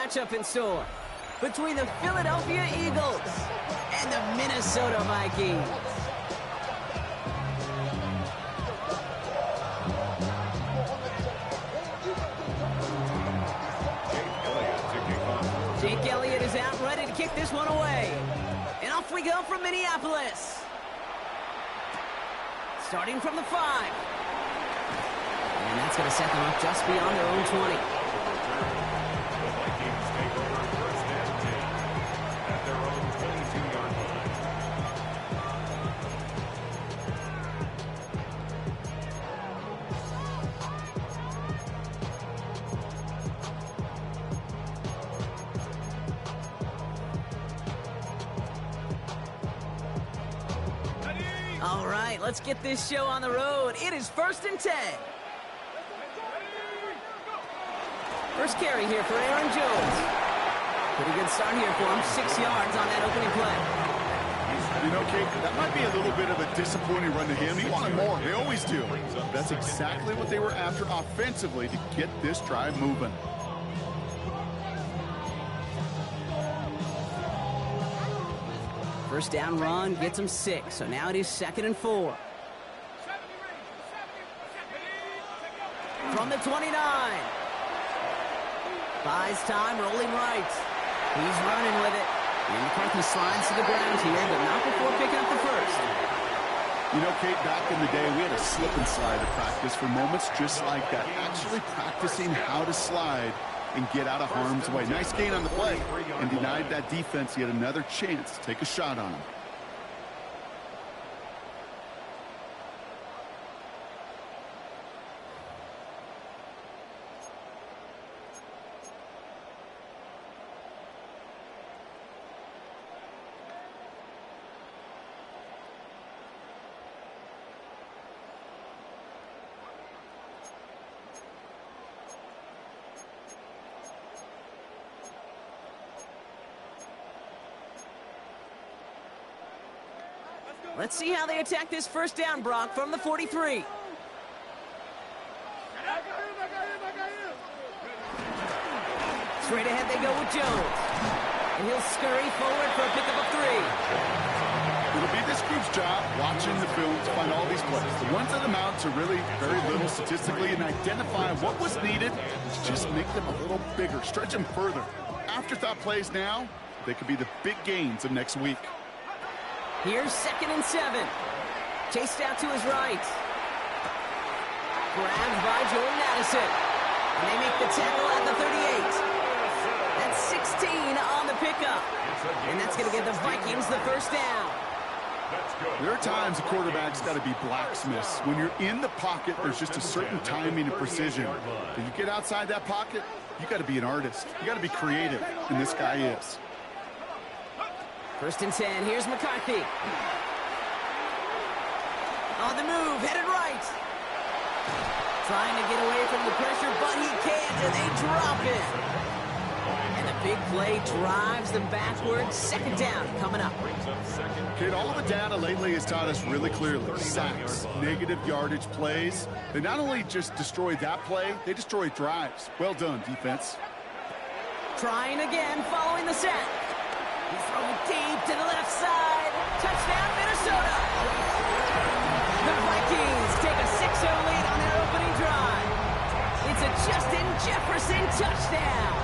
matchup in store between the Philadelphia Eagles and the Minnesota Vikings. Jake Elliott is out ready to kick this one away. And off we go from Minneapolis. Starting from the 5. And that's going to set them up just beyond their own 20. The Vikings take over first and 10 at their own 22-yard line. All right, let's get this show on the road. It is 1st and 10. First carry here for Aaron Jones. Pretty good start here for him. 6 yards on that opening play. You know, Kate, that might be a little bit of a disappointing run to him. He wanted more. They always do. That's exactly what they were after offensively to get this drive moving. First down run gets him 6. So now it is 2nd and 4. From the 29. Buys time, rolling right. He's running with it. And McCarthy slides to the ground here, but not before picking up the first. You know, Kate, back in the day, we had a slip and slide at practice for moments just like that. Actually practicing how to slide and get out of harm's way. Nice gain on the play, and denied that defense yet another chance to take a shot on him. Let's see how they attack this first down, Brock, from the 43. Straight ahead they go with Jones. And he'll scurry forward for a pickup of 3. It'll be this group's job watching the film to find all these plays. The ones that amount to really very little statistically and identify what was needed to just make them a little bigger, stretch them further. Afterthought plays now, they could be the big gains of next week. Here's 2nd and 7. Chased out to his right. Grabbed by Jordan Addison. And they make the tackle at the 38. That's 16 on the pickup. And that's going to give the Vikings the first down. There are times a quarterback's got to be blacksmiths. When you're in the pocket, there's just a certain timing and precision. When you get outside that pocket, you got to be an artist. You got to be creative, and this guy is. 1st and 10, here's McCarthy. On the move, headed right. Trying to get away from the pressure, but he can't, and they drop it. And the big play drives them backwards. 2nd down coming up. Kate, all the data lately has taught us really clearly. Sacks, negative yardage plays. They not only just destroy that play, they destroy drives. Well done, defense. Trying again, following the set. He's throwing deep to the left side. Touchdown, Minnesota. The Vikings take a 6-0 lead on their opening drive. It's a Justin Jefferson touchdown.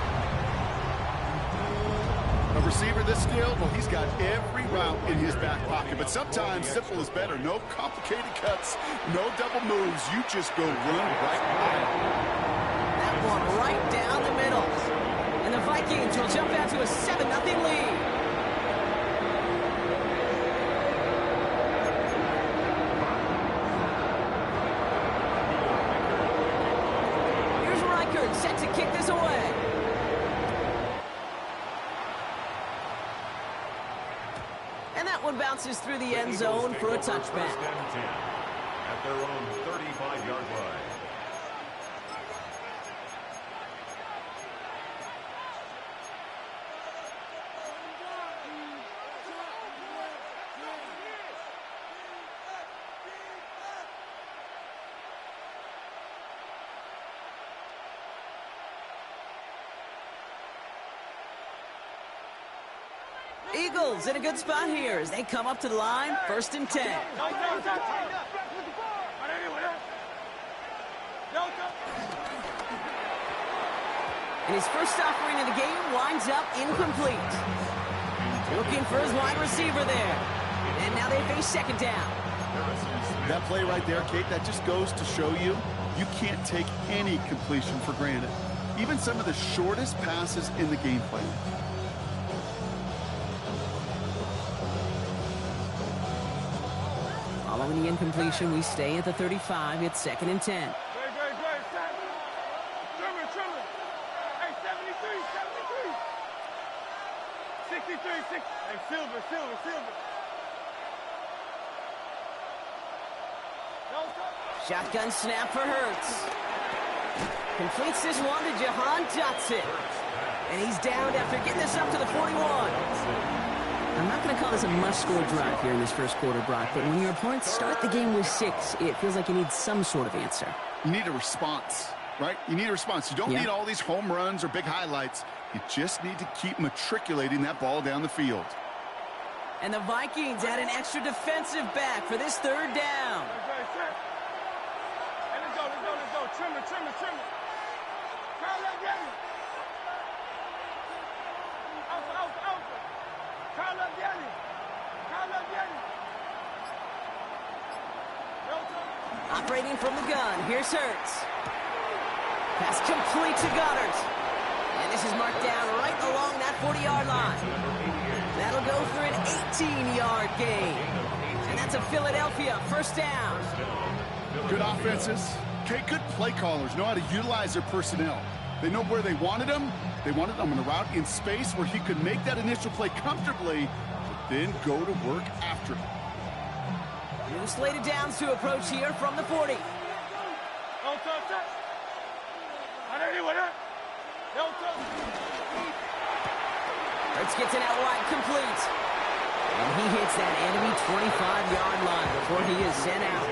A receiver this skilled, well, he's got every route in his back pocket. But sometimes simple is better. No complicated cuts, no double moves. You just go run right by it. That one right down the middle. And the Vikings will jump out to a 7-0 lead. Set to kick this away. And that one bounces through the end zone for a touchback. At their own 35-yard line. Eagles in a good spot here as they come up to the line, 1st and 10. And his first offering of the game winds up incomplete. Looking for his wide receiver there. And now they face 2nd down. That play right there, Kate, that just goes to show you can't take any completion for granted. Even some of the shortest passes in the game plan. Following the incompletion, we stay at the 35. It's 2nd and 10. Great. Trimmer. Hey, 73. 63. Hey, Silver. Shotgun snap for Hurts. Completes this one to Jahan Dotson. And he's down after getting this up to the 41. I'm not going to call this a must-score drive here in this first quarter, Brock, but when your opponents start the game with 6, it feels like you need some sort of answer. You need a response, right? You need a response. You don't need all these home runs or big highlights. You just need to keep matriculating that ball down the field. And the Vikings add an extra defensive back for this 3rd down. Let's go. Trimmer. Carl Operating from the gun, here's Hurts. Pass complete to Goddard. And this is marked down right along that 40-yard line. That'll go for an 18-yard gain. And that's a Philadelphia 1st down. Good offenses. Okay, good play callers know how to utilize their personnel. They know where they wanted him. They wanted him on a route in space where he could make that initial play comfortably, but then go to work after it. New slated downs to approach here from the 40. Hurts gets it out wide, complete. And he hits that enemy 25-yard line before he is sent out.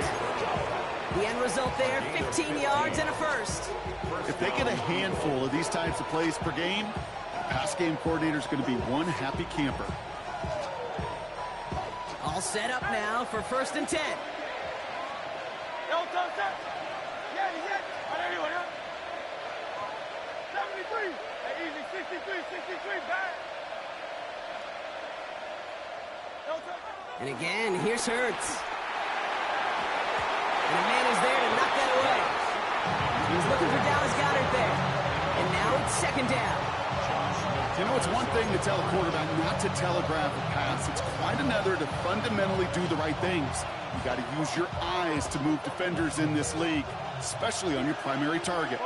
The end result there, 15 yards and a 1st. If they get a handful of these types of plays per game, the pass game coordinator is going to be one happy camper. All set up now for 1st and 10. And again, here's Hurts. And a man is there to knock that away. He's looking for Dallas Goedert there. And now it's 2nd down. You know, it's one thing to tell a quarterback not to telegraph a pass. It's quite another to fundamentally do the right things. You got to use your eyes to move defenders in this league, especially on your primary target.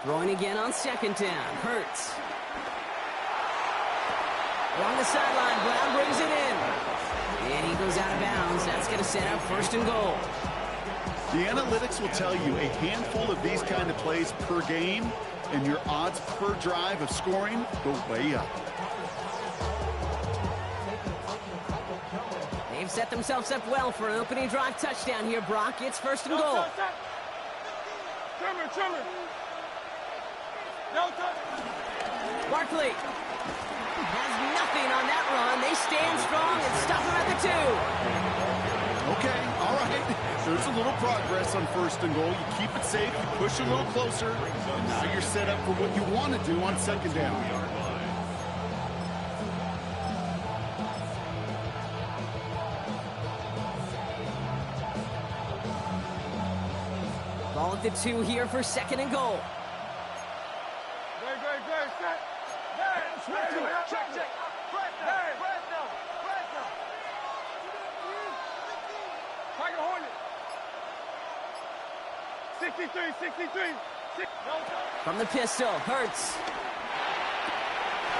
Throwing again on 2nd down. Hurts. Along the sideline, Brown brings it in. And he goes out of bounds. That's going to set up 1st and goal. The analytics will tell you a handful of these kind of plays per game, and your odds per drive of scoring go way up. They've set themselves up well for an opening drive touchdown here, Brock. It's 1st and goal. Trimmer. Barkley has nothing on that run. They stand strong and stop him at the 2. Okay, all right. There's a little progress on 1st and goal. You keep it safe, you push a little closer, and now you're set up for what you want to do on 2nd down. Ball at the 2 here for 2nd and goal. Check. Tiger Hornet. 63. From the pistol, Hurts.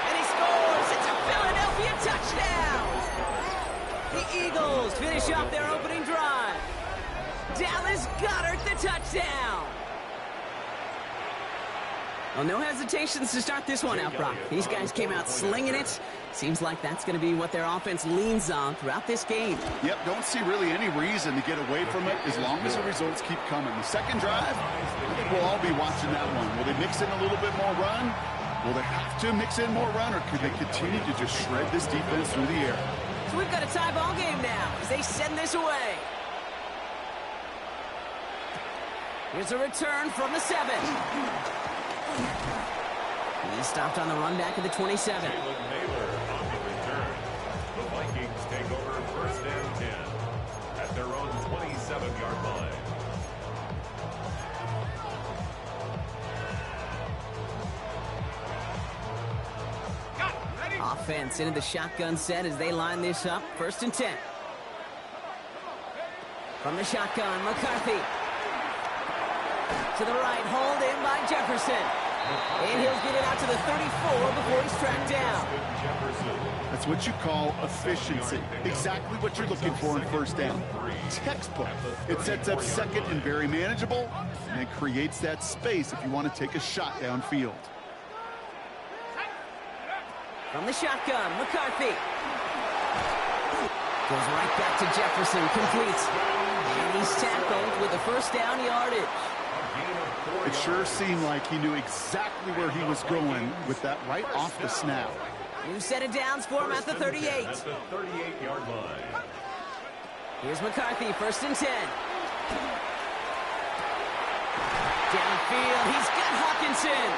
And he scores! It's a Philadelphia touchdown! The Eagles finish off their opening drive. Dallas Goedert the touchdown! Well, no hesitations to start this one out, Brock. These guys came out slinging it. Seems like that's going to be what their offense leans on throughout this game. Yep, don't see really any reason to get away from it as long as the results keep coming. The second drive, I think we'll all be watching that one. Will they mix in a little bit more run? Will they have to mix in more run, or could they continue to just shred this defense through the air? So we've got a tie ball game now as they send this away. Here's a return from the 7. He stopped on the run back at the 27. Jalen Naylor on the return. The Vikings take over first and 10 at their own 27-yard line. Offense into the shotgun set as they line this up. First and 10. From the shotgun, McCarthy. To the right, hauled in by Jefferson. And he'll get it out to the 34 before he's tracked down. That's what you call efficiency. Exactly what you're looking for in first down. Textbook. It sets up second and very manageable, and it creates that space if you want to take a shot downfield. From the shotgun, McCarthy. Goes right back to Jefferson, complete. And he's tackled with the first down yardage. It sure seemed like he knew exactly where he was going with that right off the snap. New set of downs for him at the 38. At the 38-yard line. Here's McCarthy, first and 10. Downfield, he's got Hawkinson.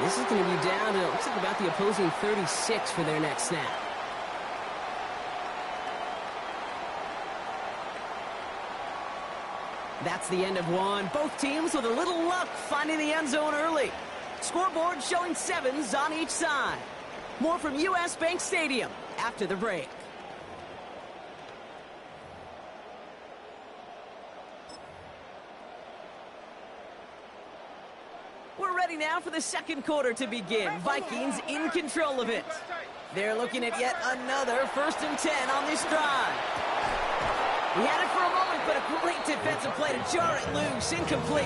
This is going to be down to, looks like about the opposing 36 for their next snap. That's the end of one. Both teams with a little luck finding the end zone early. Scoreboard showing 7s on each side. More from U.S. Bank Stadium after the break. We're ready now for the second quarter to begin. Vikings in control of it. They're looking at yet another first and 10 on this drive. He had it for a moment, but a great defensive play to jar it loose. Incomplete.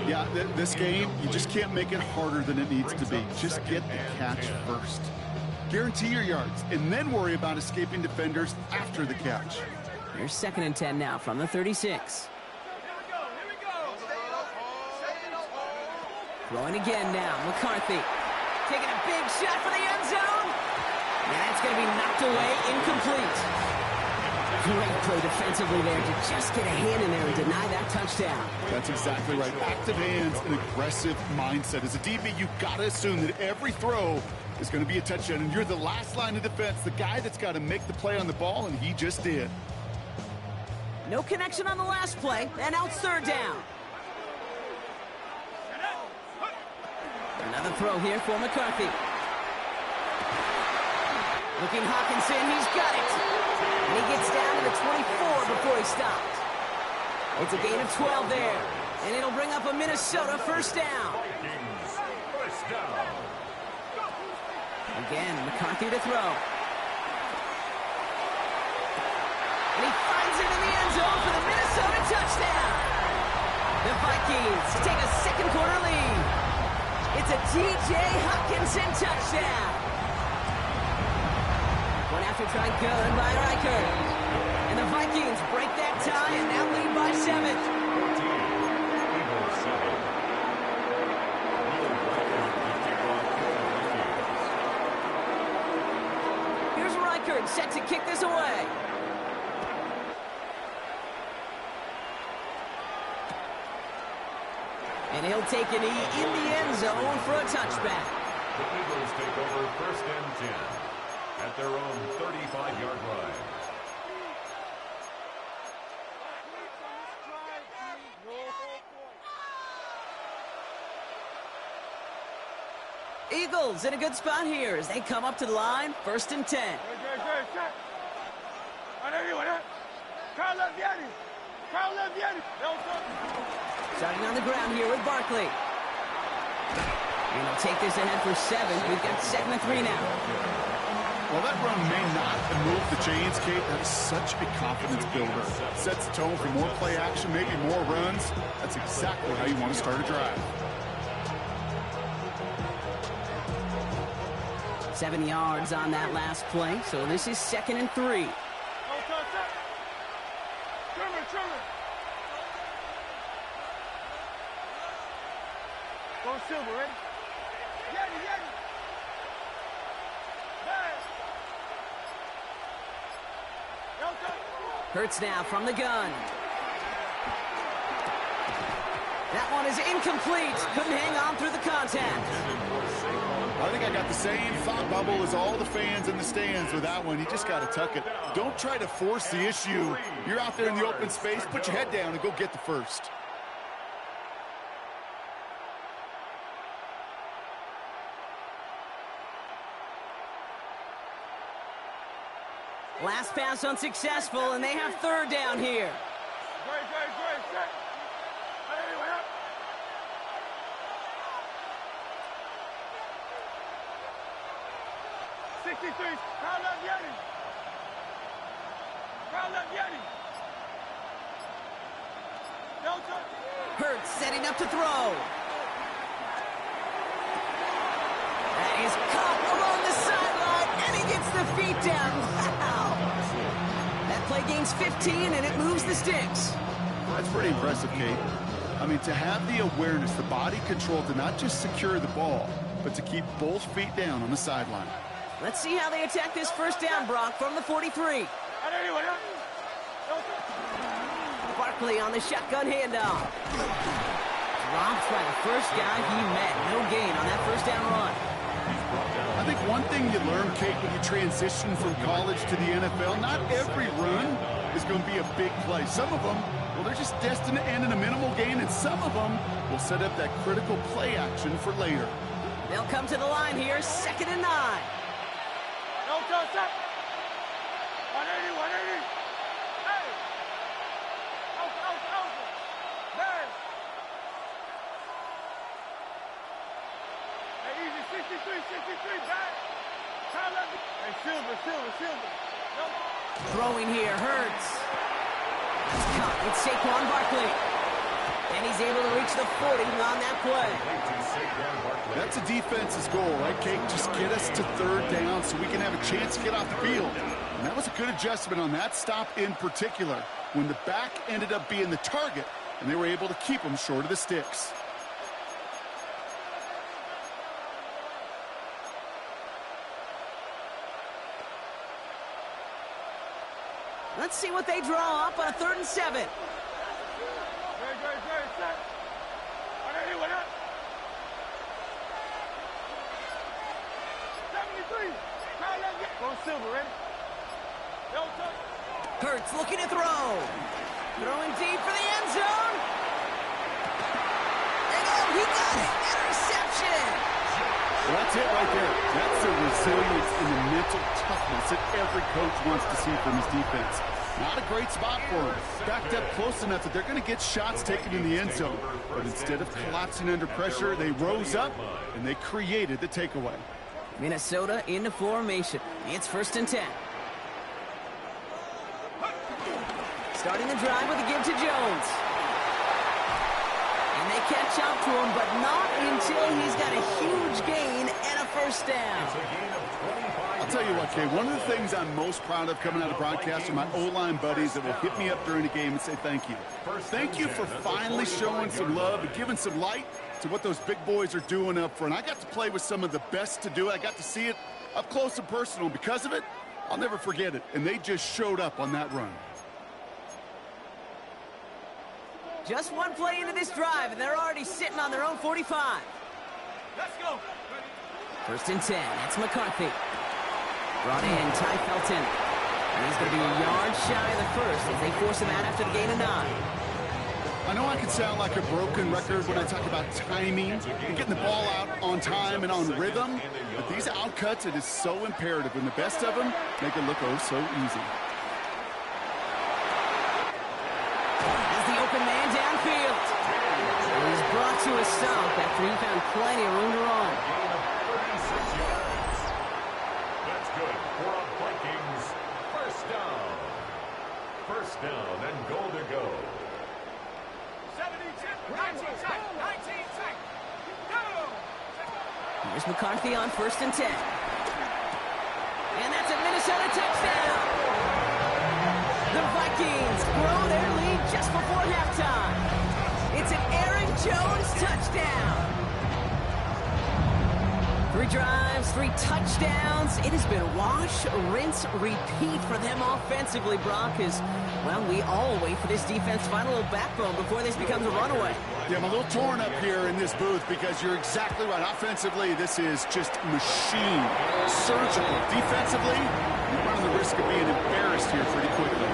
Yeah, this game, you just can't make it harder than it needs to be. Just get the catch first. Guarantee your yards, and then worry about escaping defenders after the catch. Here's second and 10 now from the 36. Throwing again now, McCarthy. Taking a big shot for the end zone. And that's going to be knocked away, incomplete. Great play defensively there to just get a hand in there and deny that touchdown. That's exactly right. Active hands and aggressive mindset. As a DB, you've got to assume that every throw is going to be a touchdown, and you're the last line of defense, the guy that's got to make the play on the ball, and he just did. No connection on the last play, and now it's third down. Another throw here for McCarthy. Looking Hawkinson, he's got it. And he gets down to the 24 before he stopped. It's a gain of 12 there. And it'll bring up a Minnesota first down. Again, McCarthy to throw. And he finds it in the end zone for the Minnesota touchdown. The Vikings take a second quarter lead. It's a T.J. Hawkinson touchdown. One after try good by Reichert. And the Vikings break that tie and now lead by 7. Here's Reichert set to kick this away. And he'll take an E in the end zone for a touchback. The Eagles take over first and 10 at their own 35-yard line. Eagles in a good spot here as they come up to the line, first and 10. Starting on the ground here with Barkley. And he'll take this ahead for 7. We've got 2nd and 3 now. Well, that run may not have moved the chains, Kate. That's such a confidence builder. Sets the tone for more play action, maybe more runs. That's exactly how you want to start a drive. 7 yards on that last play, so this is 2nd and 3. Trimmer. Go Silver, ready? Yeti. Hurts now from the gun. That one is incomplete. Couldn't hang on through the contact. I think I got the same thought bubble as all the fans in the stands with that one. You just got to tuck it. Don't try to force the issue. You're out there in the open space. Put your head down and go get the first. Last pass unsuccessful, and they have 3rd down here. Great. Set. Anyway, up. 63. Round up Yeti. Delta. Hurts setting up to throw. That is caught along the sideline, and he gets the feet down. Wow! That play gains 15, and it moves the sticks. That's pretty impressive, Kate. I mean, to have the awareness, the body control to not just secure the ball, but to keep both feet down on the sideline. Let's see how they attack this 1st down, Brock, from the 43. Barkley on the shotgun handoff. Dropped by the first guy he met. No gain on that 1st down run. I think one thing you learn, Kate, when you transition from college to the NFL, not every run is going to be a big play. Some of them, well, they're just destined to end in a minimal gain, and some of them will set up that critical play action for later. They'll come to the line here, 2nd and 9. Delta, set. 180. Hey. Alpha. Man. Hey, easy. 63, back. Hey, Silver. Delta. Throwing here, Hurts. He's caught with Saquon Barkley. And he's able to reach the 40 on that play. That's a defense's goal, right, Kate? Just get us to 3rd down so we can have a chance to get off the field. And that was a good adjustment on that stop in particular, when the back ended up being the target, and they were able to keep him short of the sticks. Let's see what they draw up on a 3rd and 7. Great, set. 180, up. 73. Go Silver, ready? Delta. Hurts looking to throw. Throwing deep for the end zone. And he got it. Interception. Well, that's it right there. That's the resilience and the mental toughness that every coach wants to see from his defense. Not a great spot for him. Backed up close enough that they're going to get shots taken in the end zone. But instead of collapsing under pressure, they rose up and they created the takeaway. Minnesota into formation. It's 1st and 10. Starting the drive with a give to Jones. And they catch up to him, but not until he's got a huge gain and a 1st down. I'll tell you what, Kay, one of the things I'm most proud of coming out of broadcast are my O-line buddies that will hit me up during the game and say thank you. Thank you for finally showing some love and giving some light to what those big boys are doing up front. I got to play with some of the best to do it. I got to see it up close and personal. Because of it, I'll never forget it. And they just showed up on that run. Just one play into this drive, and they're already sitting on their own 45. Let's go. 1st and 10. That's McCarthy. Brought in Ty Felton. And he's going to be a yard shy of the 1st as they force him out after the gain of 9. I know I can sound like a broken record when I talk about timing and getting the ball out on time and on rhythm, but these outcuts, it is so imperative, and the best of them make it look oh so easy. As the open man downfield. He's brought to a stop after he found plenty of room to run. That's good for a Vikings 1st down. 1st down and goal to go. 19 Here's McCarthy on 1st and 10. And that's a Minnesota touchdown. The Vikings grow their lead just before halftime. It's an Aaron Jones touchdown. 3 drives, 3 touchdowns. It has been wash, rinse, repeat for them offensively, Brock, as, well, we all wait for this defense to find a little backbone before this becomes a runaway. Yeah, I'm a little torn up here in this booth because you're exactly right. Offensively, this is just machine, surgical. Defensively, you run the risk of being embarrassed here pretty quickly.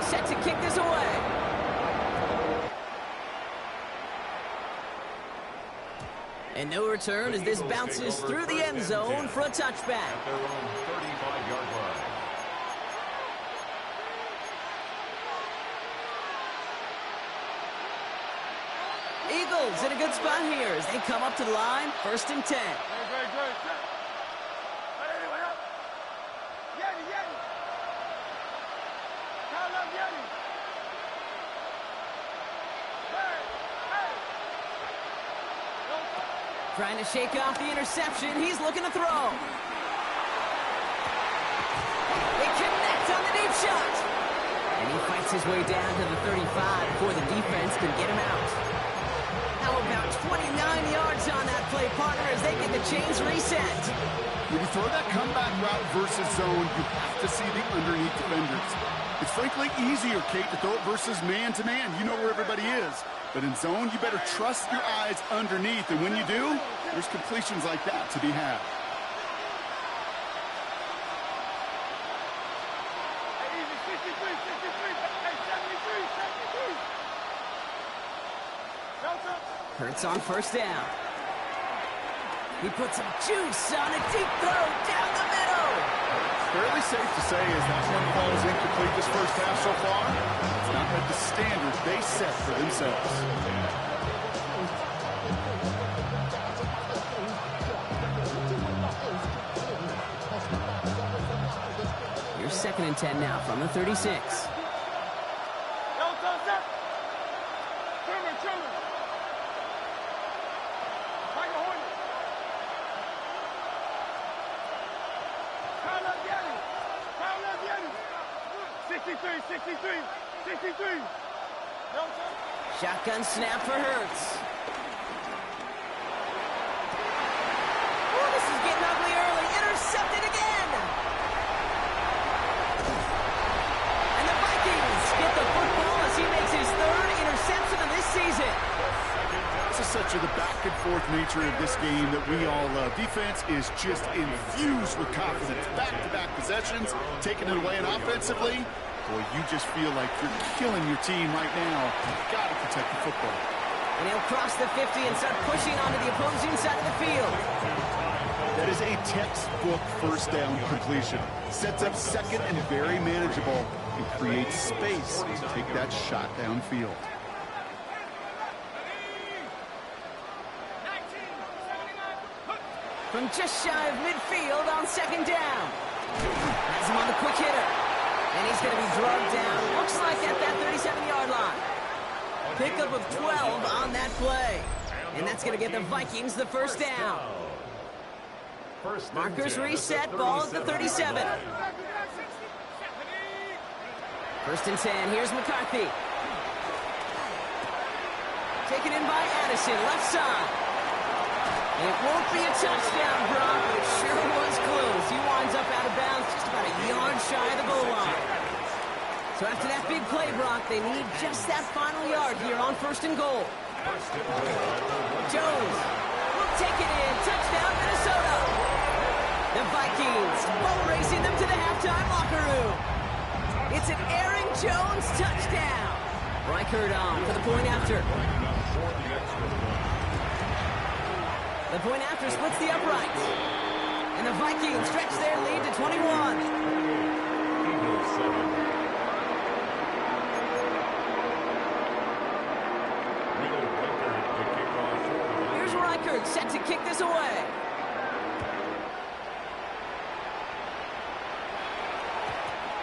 Set to kick this away. And no return as this bounces through the end zone for a touchback. At their own 35-yard line. Eagles in a good spot here as they come up to the line, 1st and 10. Trying to shake off the interception. He's looking to throw. They connect on the deep shot. And he fights his way down to the 35 before the defense can get him out. How about 29 yards on that play, partner, as they get the chains reset. When you throw that comeback route versus zone, you have to see the underneath defenders. It's frankly easier, Kate, to throw it versus man-to-man. You know where everybody is. But in zone, you better trust your eyes underneath. And when you do, there's completions like that to be had. Hurts on 1st down. He puts some juice on a deep throw down the middle. Fairly safe to say as that one falls incomplete this first half so far. It's not met the standards they set for themselves. Here's 2nd and 10 now from the 36. Shotgun snap for Hurts. Oh, this is getting ugly early. Intercepted again. And the Vikings get the football as he makes his 3rd interception of this season. This is such the back-and-forth nature of this game that we all love. Defense is just infused with confidence. Back-to-back possessions, taking it away, and offensively, boy, you just feel like you're killing your team right now. You've got to protect the football. And he'll cross the 50 and start pushing onto the opposing side of the field. That is a textbook 1st down completion. Sets up 2nd and very manageable and creates space to take that shot downfield. From just shy of midfield on 2nd down. Has him on the quick hitter. And he's going to be drugged down. Looks like at that 37-yard line. Pickup of 12 on that play. And that's going to get the Vikings the 1st down. Markers reset, ball at the 37. 1st and 10, here's McCarthy. Taken in by Addison, left side. It won't be a touchdown, Brock, but it sure was close. He winds up out of bounds just about a yard shy of the goal line. So after that big play, Brock, they need just that final yard here on 1st and goal. Jones will take it in. Touchdown, Minnesota. The Vikings ball racing them to the halftime locker room. It's an Aaron Jones touchdown. Reichert on for the point after. The point after splits the uprights. And the Vikings stretch their lead to 21. Here's Reichert set to kick this away.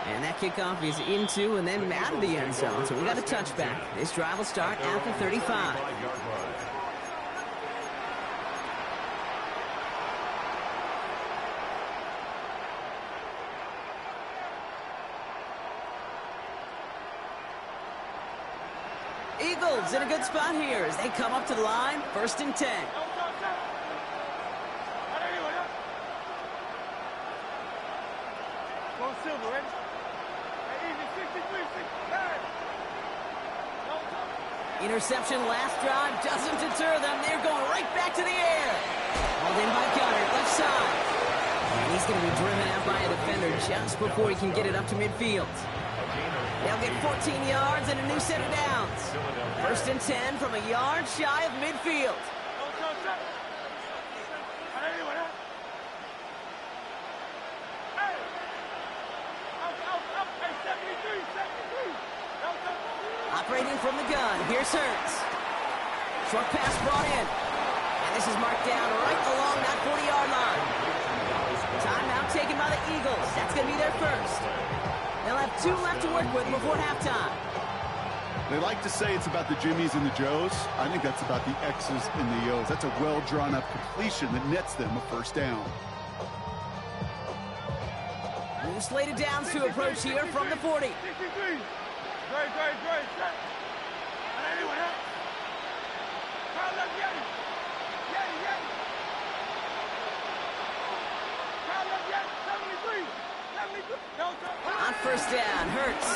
And that kickoff is into and then out of the end zone. So we got a touchback. This drive will start at the 35. Eagles in a good spot here as they come up to the line. 1st and 10. Go Silver, ready? Easy, 63, 69. Interception last drive doesn't deter them. They're going right back to the air. Hauled in by Gunner, left side. And he's going to be driven out by a defender just before he can get it up to midfield. They'll get 14 yards and a new set of downs. 1st and 10 from a yard shy of midfield. Operating from the gun, here's Hurts. Short pass brought in. And this is marked down right along that 40-yard line. Timeout taken by the Eagles. That's going to be their first. They'll have 2 left to work with before halftime. They like to say it's about the Jimmies and the Joes. I think that's about the X's and the O's. That's a well-drawn-up completion that nets them a first down. New slated downs to approach here from the 40. 63. Great. Set. And anyone else? Crowd left, Yeti. Crowd left, Yeti. 73. On 1st down, Hurts.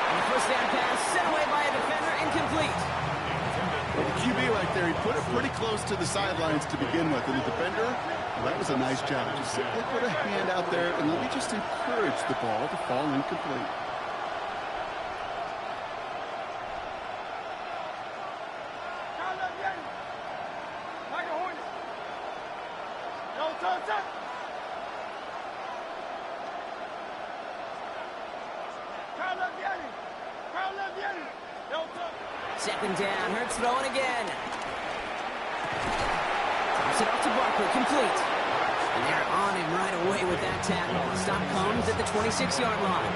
And the 1st down pass sent away by a defender, incomplete. Well, the QB right there, he put it pretty close to the sidelines to begin with. And the defender, well, that was a nice job. Just simply put a hand out there and let me just encourage the ball to fall incomplete. Crowd left, Yeti. Like a hornet. No, touch. Crowd left, Yeti. No, touch. 2nd down, Hurts throwing again. Tops it off to Barkley, complete. And they're on him right away with that tackle. Stop comes at the 26-yard line.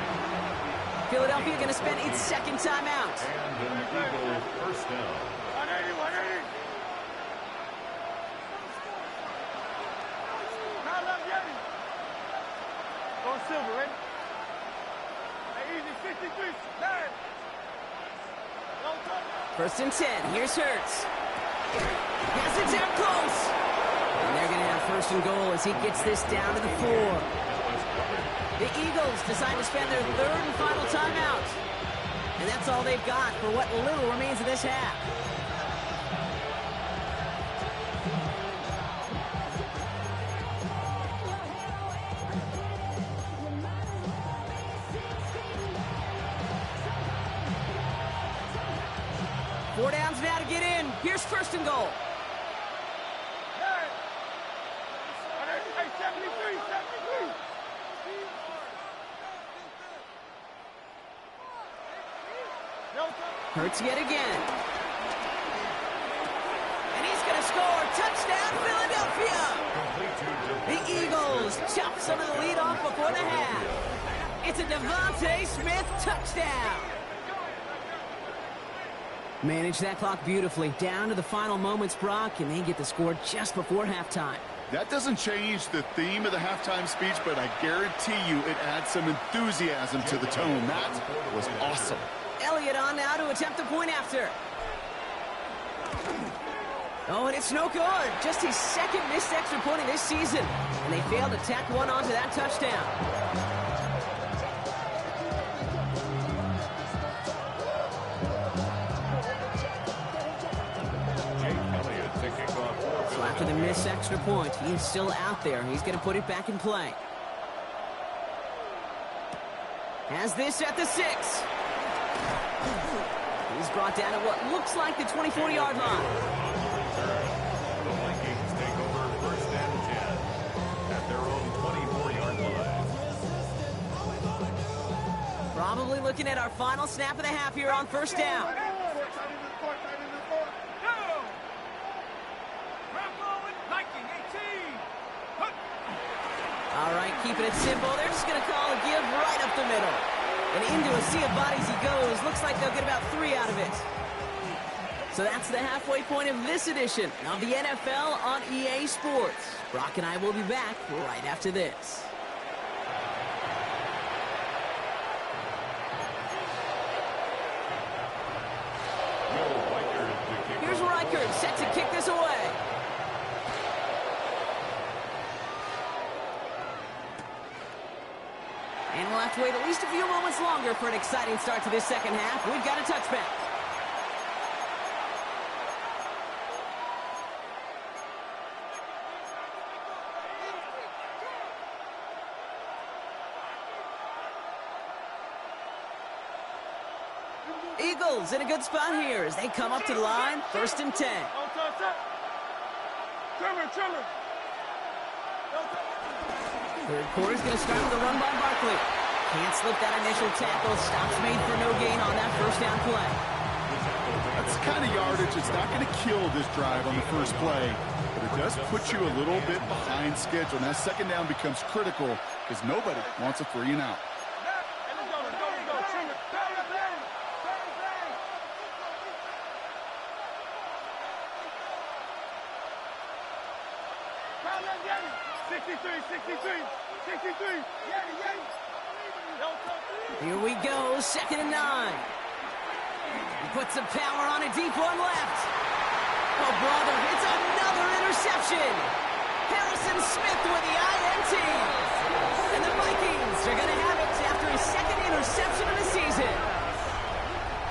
Philadelphia going to spend its 2nd timeout. And an Eagle first down. 180. Crowd left, Yeti. Go Silver, ready? Easy, 63, 9. 1st and 10. Here's Hurts. Has it down close. And they're going to have 1st and goal as he gets this down to the 4. The Eagles decide to spend their 3rd and final timeout. And that's all they've got for what little remains of this half. Four downs now to get in. Here's 1st and goal. Hey, 73. Hurts yet again. And he's going to score. Touchdown, Philadelphia. The Eagles chop some of the lead off before the half. It's a Devontae Smith touchdown. Manage that clock beautifully. Down to the final moments, Brock, and they get the score just before halftime. That doesn't change the theme of the halftime speech, but I guarantee you it adds some enthusiasm to the tone. That was awesome. Elliott on now to attempt the point after. Oh, and it's no good. Just his 2nd missed extra point of this season. And they failed to tack one onto that touchdown. So after the missed extra point, he's still out there. He's going to put it back in play. Has this at the 6. He's brought down at what looks like the 24-yard line. The Vikings take over 1st and 10 at their own 24-yard line. Probably looking at our final snap of the half here on 1st down. All right, keep keeping it simple. They're just going to call a give right up the middle. And into a sea of bodies he goes. Looks like they'll get about 3 out of it. So that's the halfway point of this edition of the NFL on EA Sports. Brock and I will be back right after this. Here's Reichert set to kick this away. And we'll have to wait at least a few moments longer for an exciting start to this second half. We've got a touchback. Eagles in a good spot here as they come up to the line. 1st and 10. Third quarter's going to start with a run by Barkley. Can't slip that initial tackle. Stops made for no gain on that first down play. That's the kind of yardage that's not going to kill this drive on the first play, but it does put you a little bit behind schedule. Now, second down becomes critical because nobody wants a 3 and out. Here we go, 2nd and 9. He puts some power on a deep one left. Oh, brother, it's another interception. Harrison Smith with the INT. And the Vikings are going to have it after his 2nd interception of the season.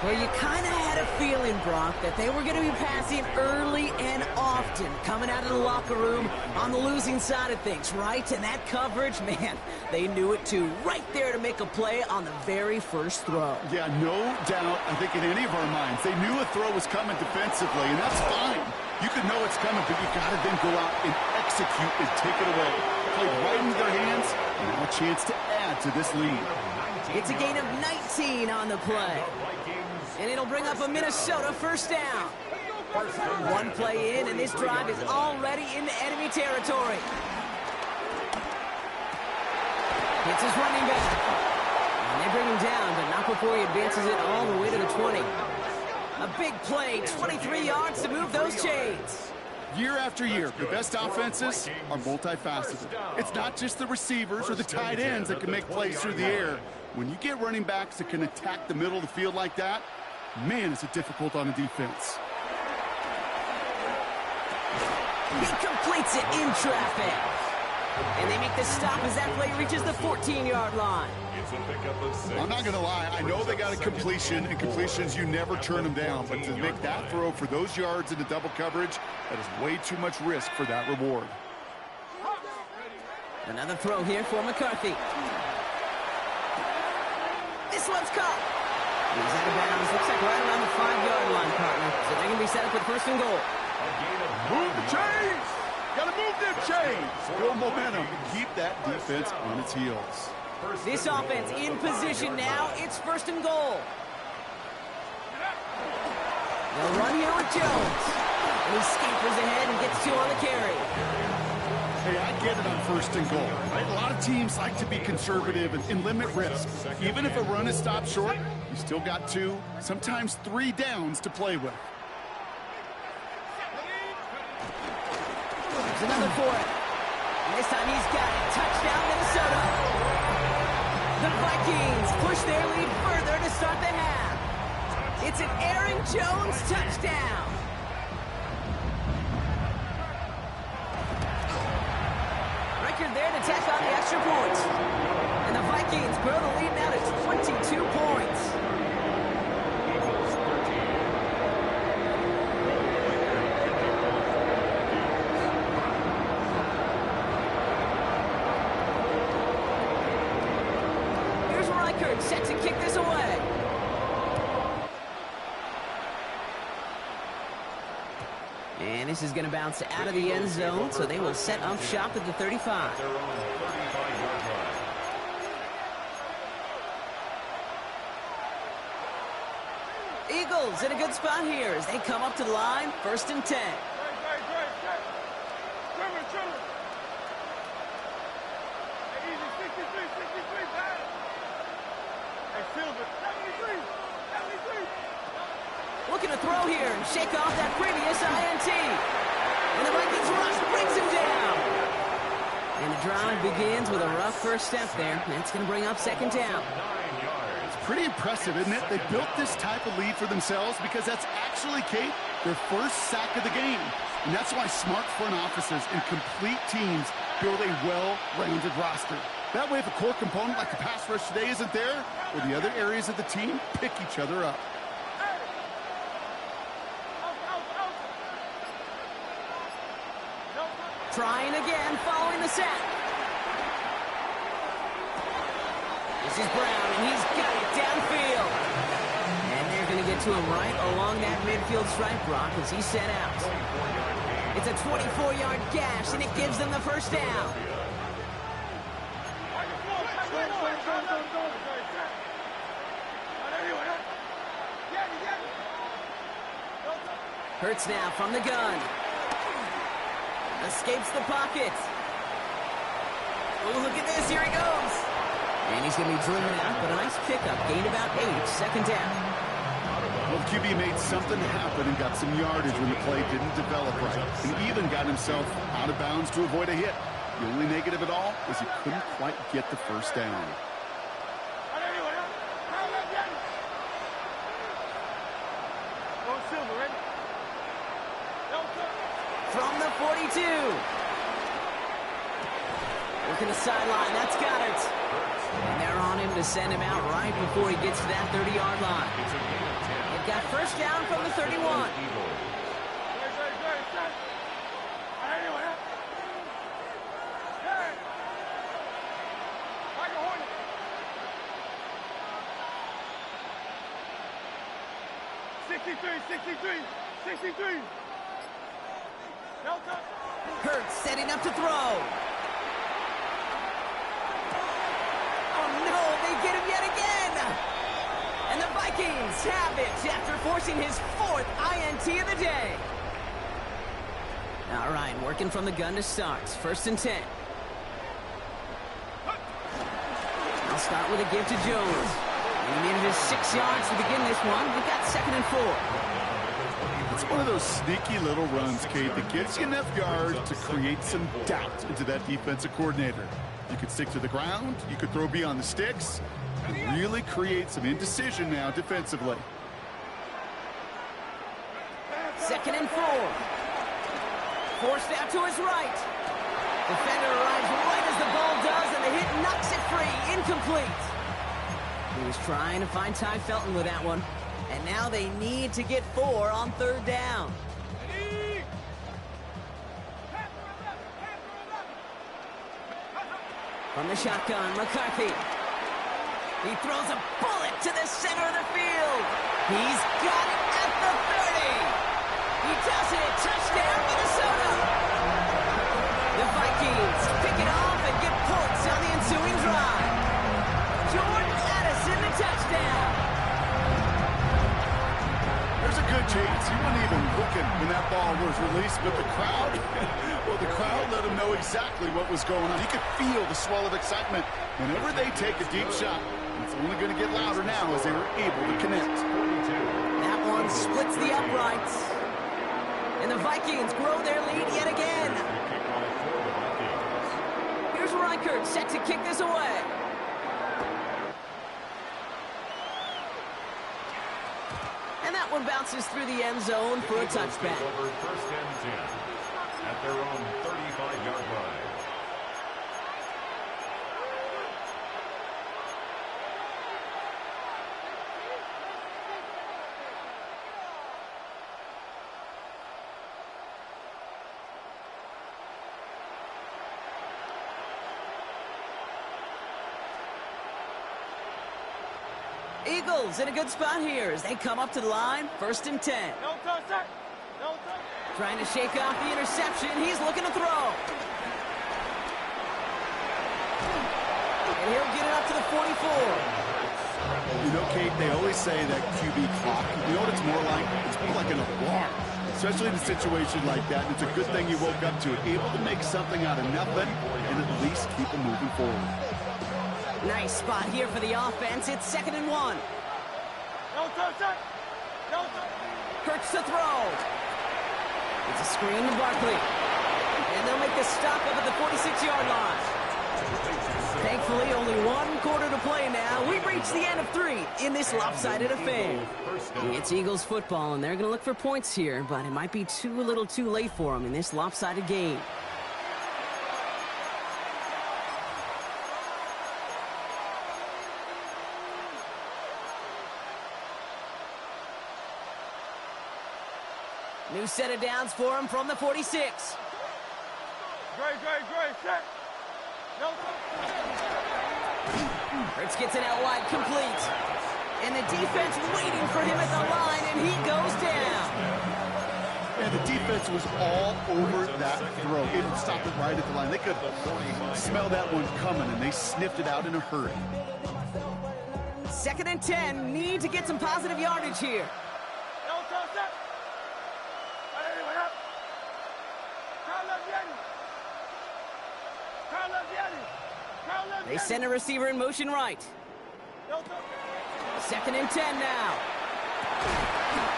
Well, you kind of had a feeling, Brock, that they were going to be passing early and often, coming out of the locker room on the losing side of things, right? And that coverage, man, they knew it too. Right there to make a play on the very first throw. Yeah, no doubt, I think in any of our minds, they knew a throw was coming defensively, and that's fine. You can know it's coming, but you got to then go out and execute and take it away. Played right into their hands, and now a chance to add to this lead. It's a gain of 19 on the play. And it'll bring up a Minnesota 1st down. One play in, and this drive is already into enemy territory. It's his running back. And they bring him down, but not before he advances it all the way to the 20. A big play, 23 yards to move those chains. Year after year, the best offenses are multifaceted. It's not just the receivers or the tight ends that can make plays through the air. When you get running backs that can attack the middle of the field like that, man, is it difficult on a defense. He completes it in traffic. And they make the stop as that play reaches the 14-yard line. I'm not going to lie. I know they got a completion, and completions, you never turn them down. But to make that throw for those yards into double coverage, that is way too much risk for that reward. Another throw here for McCarthy. This one's caught. He's out of bounds. Looks like right around the 5-yard line, partner. So they're going to be set up with 1st and goal. Move the chains! Got to move them chains! Build momentum. Keep that defense on its heels. This offense in position now. It's 1st and goal. They'll run here with Jones. And he scampers ahead and gets 2 on the carry. Hey, I get it on 1st and goal, right? A lot of teams like to be conservative and limit risk. Even if a run is stopped short, you still got 2, sometimes 3 downs to play with. There's another for it. And this time he's got it. Touchdown, Minnesota. The Vikings push their lead further to start the half. It's an Aaron Jones touchdown. Record there to tack on the extra points. And the Vikings grow the lead now to 22 points. Set to kick this away. And this is going to bounce out of the end zone, so they will set up shop at the 35. Eagles in a good spot here as they come up to the line, 1st and 10. man. Hey, Silver, 73. 73. Looking to throw here and shake off that previous INT. And the Vikings rush brings him down. And the drive begins with a rough first step there. That's going to bring up second down. 9 yards. Pretty impressive, isn't it? They built this type of lead for themselves because that's actually, Kate, their first sack of the game. And that's why smart front offices and complete teams build a well-rounded roster. That way, if a core component like the pass rush today isn't there, well, the other areas of the team pick each other up. Trying again following the sack. This is Brown, and he's got it downfield. And they're going to get to him right along that midfield stripe, Brock, as he set out. It's a 24-yard gash, and it gives them the first down. Hurts now from the gun. Escapes the pocket. Oh, look at this. Here he goes. And he's going to be driven out, but a nice pickup. Gained about 8. Second down. Well, QB made something happen and got some yardage when the play didn't develop right. And even got himself out of bounds to avoid a hit. The only negative at all is he couldn't quite get the first down. From the 42. Working the sideline. That's got it. And they're on him to send him out right before he gets to that 30-yard line. They've got first down from the 31. Hurts setting up to throw. Oh no, they get him yet again. And the Vikings have it after forcing his 4th INT of the day. All right, working from the gun to start. First and 10. I'll start with a give to Jones. He needed just 6 yards to begin this one. We've got 2nd and 4. It's one of those sneaky little runs, Kate, that gets you enough yards to create some doubt into that defensive coordinator. You could stick to the ground, you could throw beyond the sticks, and really create some indecision now defensively. 2nd and 4. Forced out to his right. Defender arrives right as the ball does, and the hit knocks it free. Incomplete. He was trying to find Ty Felton with that one. And now they need to get 4 on 3rd down. From the shotgun, McCarthy. He throws a bullet to the center of the field. He's got it at the 30. He does it. Touchdown, Minnesota. The Vikings pick it off and get points on the ensuing drive. Jordan Addison, the touchdown. There's a good chance he wasn't even looking when that ball was released, but the crowd, well, the crowd let him know exactly what was going on. He could feel the swell of excitement. Whenever they take a deep shot, it's only going to get louder now as they were able to connect. That one splits the uprights. And the Vikings grow their lead yet again. Here's Reichert set to kick this away. And that one bounces through the end zone for a touchback. Over 1st and 10 at their own 35-yard line. Eagles in a good spot here as they come up to the line. 1st and 10. Trying to shake off the interception. He's looking to throw. And he'll get it up to the 44. You know, Kate, they always say that QB clock, you know what it's more like? It's more like an alarm, especially in a situation like that. And it's a good thing you woke up to it, able to make something out of nothing and at least keep them moving forward. Nice spot here for the offense. It's 2nd and 1. No touch it. No touch. Hurts to throw. It's a screen to Barkley. And they'll make the stop up at the 46-yard line. Thankfully, only 1 quarter to play now. We've reached the end of 3 in this lopsided affair. It's Eagles football, and they're going to look for points here, but it might be a little too late for them in this lopsided game. New set of downs for him from the 46. Great, set. No touch. Hurts gets it out wide, complete. And the defense waiting for him at the line, and he goes down. And the defense was all over that throw. It didn't stop it right at the line. They could smell that one coming, and they sniffed it out in a hurry. 2nd and 10. Need to get some positive yardage here. No touch it. Anyway, up. They send a receiver in motion right. 2nd and 10 now.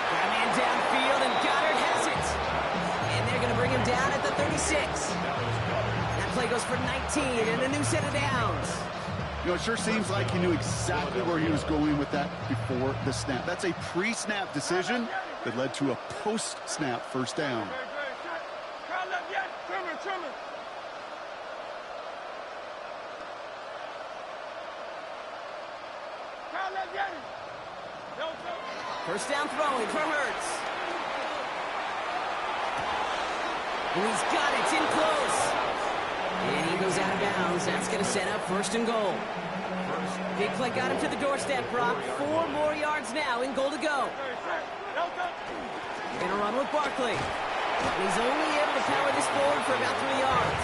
Got a man downfield, and Goddard has it. And they're going to bring him down at the 36. That play goes for 19 and a new set of downs. You know, it sure seems like he knew exactly where he was going with that before the snap. That's a pre-snap decision that led to a post-snap first down. Trimmer. First down throwing for Hurts. And he's got it. It's in close. And he goes out of bounds. That's going to set up 1st and goal. Big play got him to the doorstep, Brock. 4 more yards now in goal to go. Going to run with Barkley. And he's only able to power this forward for about 3 yards.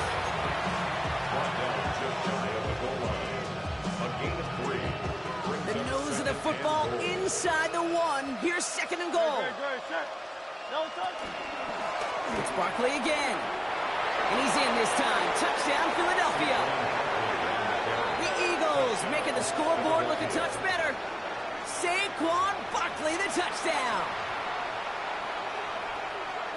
The nose of the football inside the 1. Here's 2nd and goal. It's Barkley again. And he's in this time. Touchdown, Philadelphia. The Eagles making the scoreboard look a touch better. Saquon Barkley, the touchdown.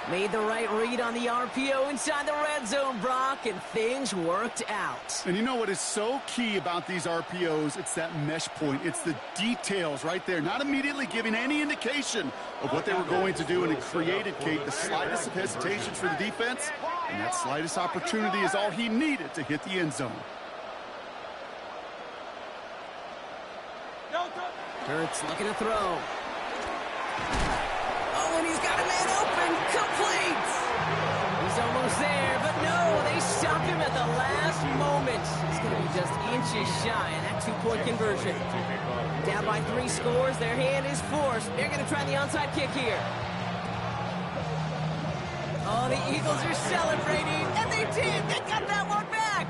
Made the right read on the RPO inside the red zone, Brock, and things worked out. And you know what is so key about these RPOs? It's that mesh point. It's the details right there, not immediately giving any indication of what they were going to do, and it created, Kate, the slightest of hesitations for the defense, and that slightest opportunity is all he needed to hit the end zone. Hurts looking to throw. Oh, and he's got a man open. Complete. He's almost there, but no, they stopped him at the last moment. He's going to be just inches shy of that 2-point conversion. Down by 3 scores, their hand is forced. They're going to try the onside kick here. Oh, the Eagles are celebrating, and they did. They got that one back.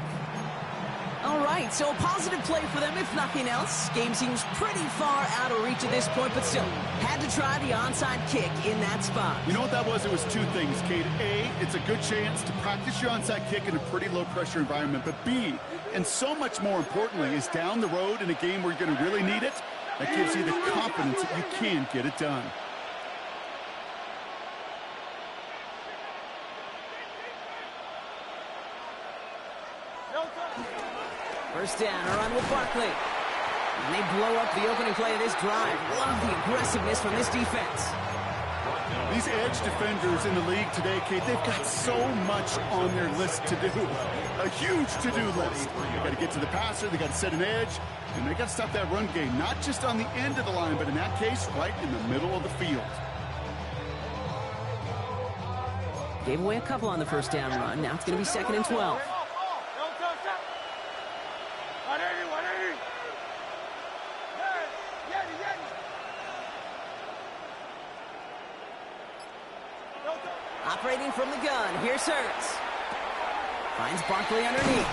All right, so a positive play for them, if nothing else. Game seems pretty far out of reach at this point, but still, had to try the onside kick in that spot. You know what that was? It was 2 things, Kate. A, it's a good chance to practice your onside kick in a pretty low-pressure environment. But B, and so much more importantly, is down the road in a game where you're going to really need it, that gives you the confidence that you can get it done. First down, a run with Barkley. And they blow up the opening play of this drive. Love the aggressiveness from this defense. These edge defenders in the league today, Kate, they've got so much on their list to do. A huge to-do list. They got to get to the passer, they got to set an edge, and they got to stop that run game, not just on the end of the line, but in that case, right in the middle of the field. Gave away a couple on the first down run. Now it's going to be 2nd and 12. Operating from the gun, here's Hurts. Finds Barkley underneath.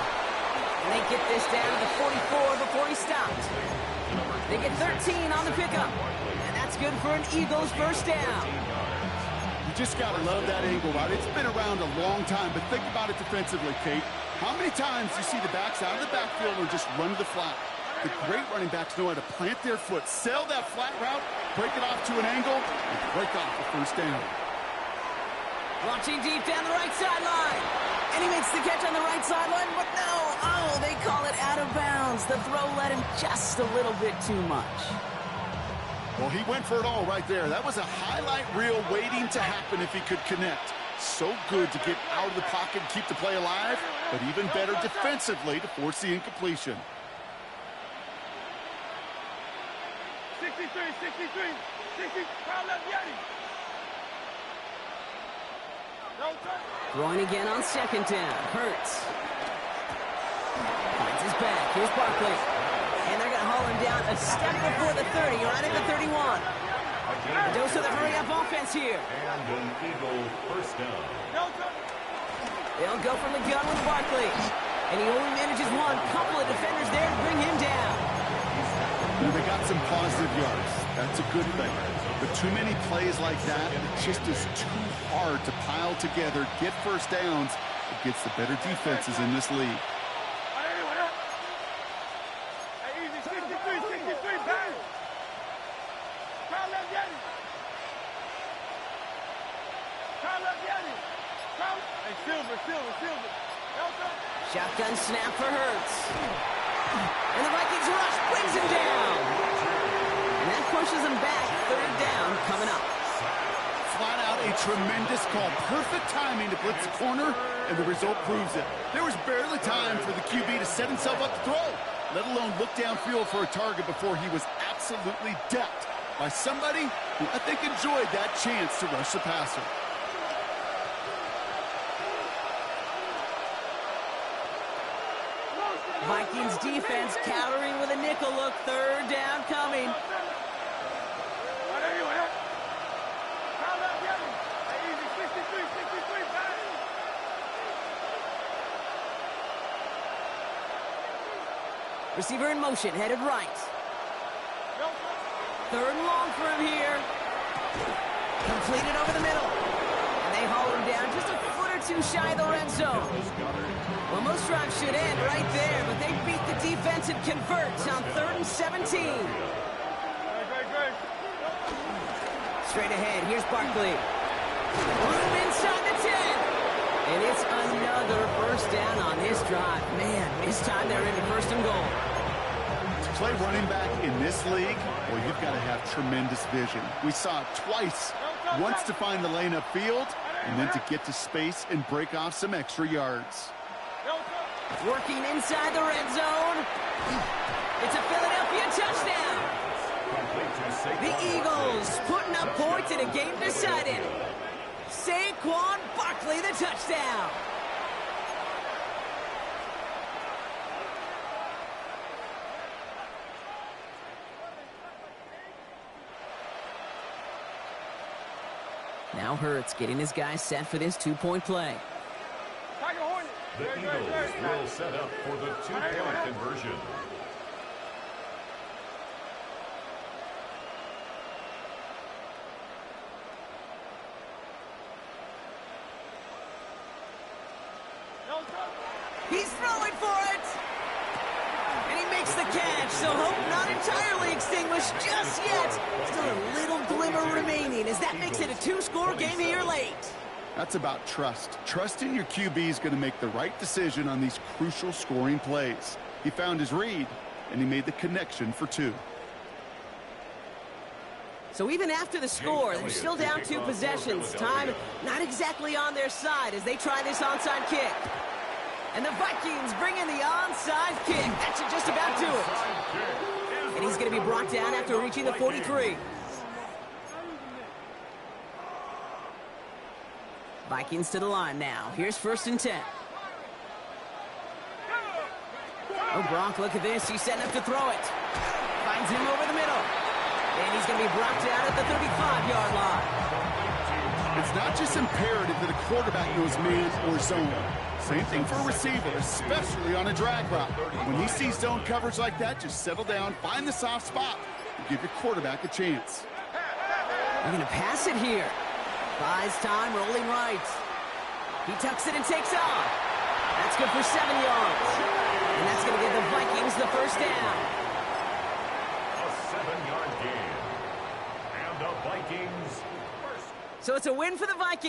And they get this down to the 44 before he stopped. They get 13 on the pickup. And that's good for an Eagles first down. You just got to love that angle, right? It's been around a long time, but think about it defensively, Kate. How many times do you see the backs out of the backfield and just run to the flat? The great running backs know how to plant their foot, sell that flat route, break it off to an angle, and break off the first down. Launching deep down the right sideline. And he makes the catch on the right sideline, but no. Oh, they call it out of bounds. The throw led him just a little bit too much. Well, he went for it all right there. That was a highlight reel waiting to happen if he could connect. So good to get out of the pocket and keep the play alive, but even better defensively to force the incompletion. 63, 63, 60, foul left, Yeti. No touch. Throwing again on second down. Hurts. Finds his back. Here's Barkley. And they're going to haul him down a step before the 30, right at the 31. A dose of the hurry-up offense here. And an Eagle first down. No touch. They'll go from the gun with Barkley. And he only manages one. Couple of defenders there to bring him down. Well, they got some positive yards. That's a good thing. But too many plays like that, it just is too hard to pile together, get first downs against the better defenses in this league. Hey, easy, 63, 63, bang. Foul left, Yeti. Foul left, Yeti. Foul. Hey, Silver. No touch. Shotgun snap for Hurts. And the Vikings rush brings him down. And that pushes him back. Third down coming up. Flat out a tremendous call. Perfect timing to blitz the corner, and the result proves it. There was barely time for the QB to set himself up to throw, let alone look downfield for a target before he was absolutely decked by somebody who I think enjoyed that chance to rush the passer. Vikings defense countering with a nickel look. Third down coming. Receiver in motion, headed right. Third and long for him here. Completed over the middle. And they haul him down just a foot or two shy of the red zone. Well, most drives should end right there, but they beat the defense and convert on 3rd and 17. Straight ahead, here's Barkley. Room inside the 10. And it's another first down on this drive. Man, this time they're into 1st and goal. To play running back in this league, well, you've got to have tremendous vision. We saw it twice. Once to find the lane upfield, and then to get to space and break off some extra yards. Working inside the red zone. It's a Philadelphia touchdown. The Eagles putting up points in a game decided. Saquon Barkley, the touchdown. Now Hurts getting his guys set for this two-point play. The Eagles will set up for the two-point conversion. He's throwing for it. And he makes the catch, so hope not entirely extinguished just yet. Still a little glimmer remaining as that makes it a two-score game here late. That's about trust. Trusting your QB is going to make the right decision on these crucial scoring plays. He found his read, and he made the connection for two. So even after the score, they're still down 2 possessions. Time not exactly on their side as they try this onside kick. And the Vikings bring in the onside kick. That should just about do it. And he's going to be brought down after reaching the 43. Vikings to the line now. Here's 1st and 10. Oh, Gronk, look at this. He's setting up to throw it. Finds him over the middle. And he's going to be brought down at the 35-yard line. It's not just imperative that a quarterback knows man or zone. Same thing for a receiver, especially on a drag route. When he sees zone coverage like that, just settle down, find the soft spot, and give your quarterback a chance. They're going to pass it here. Buys time, rolling right. He tucks it and takes off. That's good for 7 yards. And that's going to give the Vikings the first down. Vikings first. So it's a win for the Vikings.